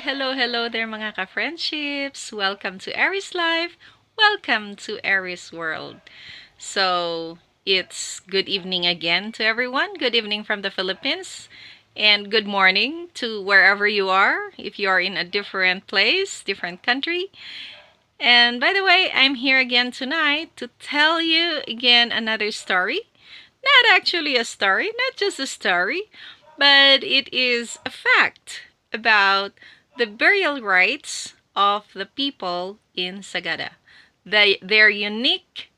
Hello there mga ka-friendships. Welcome to Aries Life. Welcome to Aries World. So, it's good evening again to everyone. Good evening from the Philippines. And good morning to wherever you are. If you are in a different place, different country. And by the way, I'm here again tonight to tell you again another story. Not actually a story, not just a story, but it is a fact about the burial rites of the people in Sagada. Their unique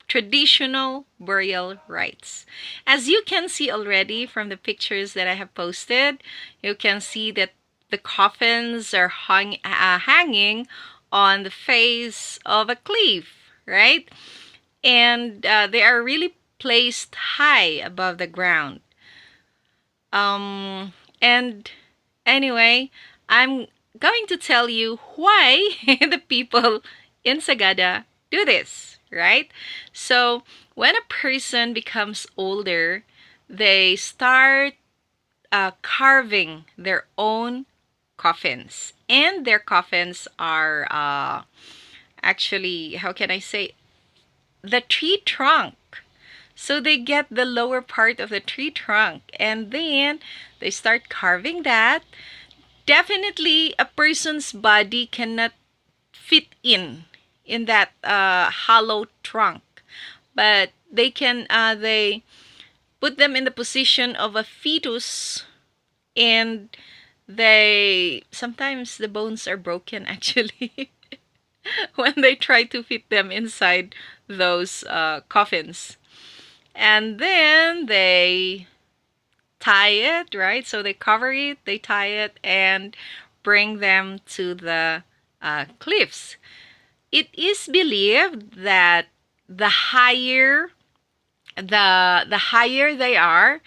traditional burial rites. As you can see already from the pictures that I have posted, you can see that the coffins are hanging on the face of a cliff, right? And they are really placed high above the ground. And anyway, I'm going to tell you why the people in Sagada do this, right? So, when a person becomes older, they start carving their own coffins. And their coffins are actually, how can I say, the tree trunk. So they get the lower part of the tree trunk and then they start carving that. Definitely, a person's body cannot fit in that hollow trunk, but they put them in the position of a fetus, and they sometimes the bones are broken actually when they try to fit them inside those coffins. And then they tie it, right? So they cover it, they tie it, and bring them to the cliffs. It is believed that the higher the higher they are,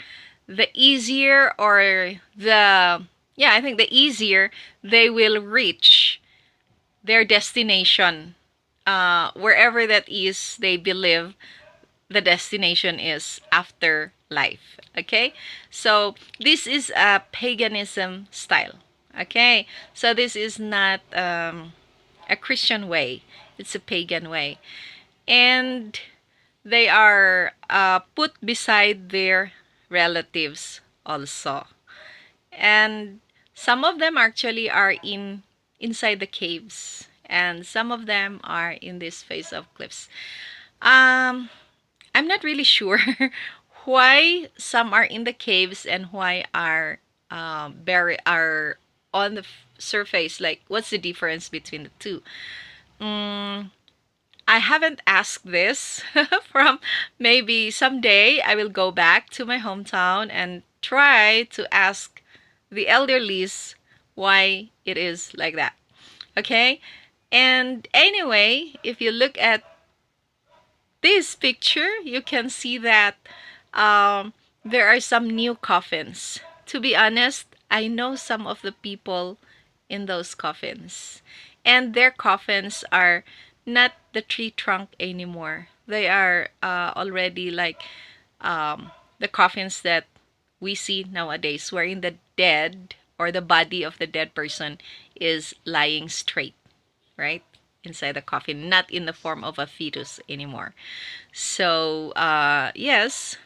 the easier or the yeah, I think the easier they will reach their destination, wherever that is. They believe the destination is after life. Okay, so this is a paganism style. Okay, so this is not a Christian way, it's a pagan way. And they are put beside their relatives also. And some of them actually are inside the caves, and some of them are in this face of cliffs. um I'm not really sure why some are in the caves and why are are on the surface. Like, what's the difference between the two? Mm, I haven't asked this from maybe someday I will go back to my hometown and try to ask the elderlies why it is like that. Okay? And anyway, if you look at this picture, you can see that there are some new coffins. To be honest, I know some of the people in those coffins, and their coffins are not the tree trunk anymore. They are already like the coffins that we see nowadays, wherein the dead or the body of the dead person is lying straight, right? Inside the coffin, not in the form of a fetus anymore. So, yes,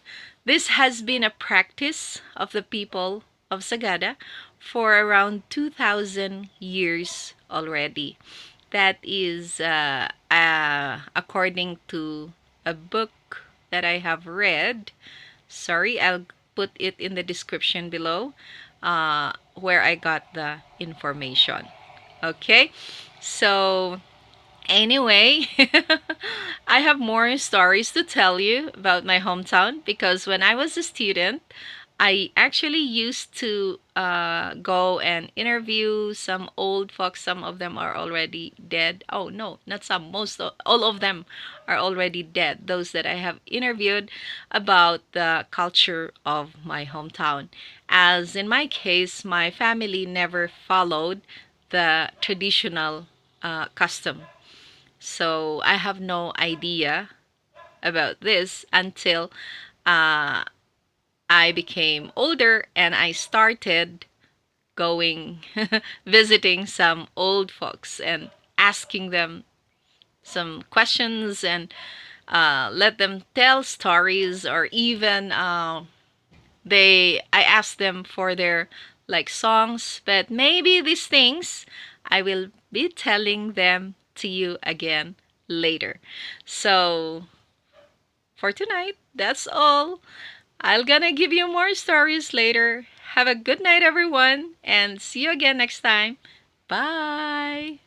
this has been a practice of the people of Sagada for around 2,000 years already. That is according to a book that I have read. Sorry, I'll put it in the description below where I got the information. Okay, so anyway, I have more stories to tell you about my hometown because when I was a student, I actually used to go and interview some old folks. Some of them are already dead. Oh, no, not some. All of them are already dead. Those that I have interviewed about the culture of my hometown. As in my case, my family never followed the traditional custom. So I have no idea about this until uh, I became older and I started going visiting some old folks and asking them some questions, and let them tell stories, or even I asked them for their like songs. But maybe these things I will be telling them to you again later. So for tonight, that's all. I'll gonna give you more stories later. Have a good night, everyone, and see you again next time. Bye.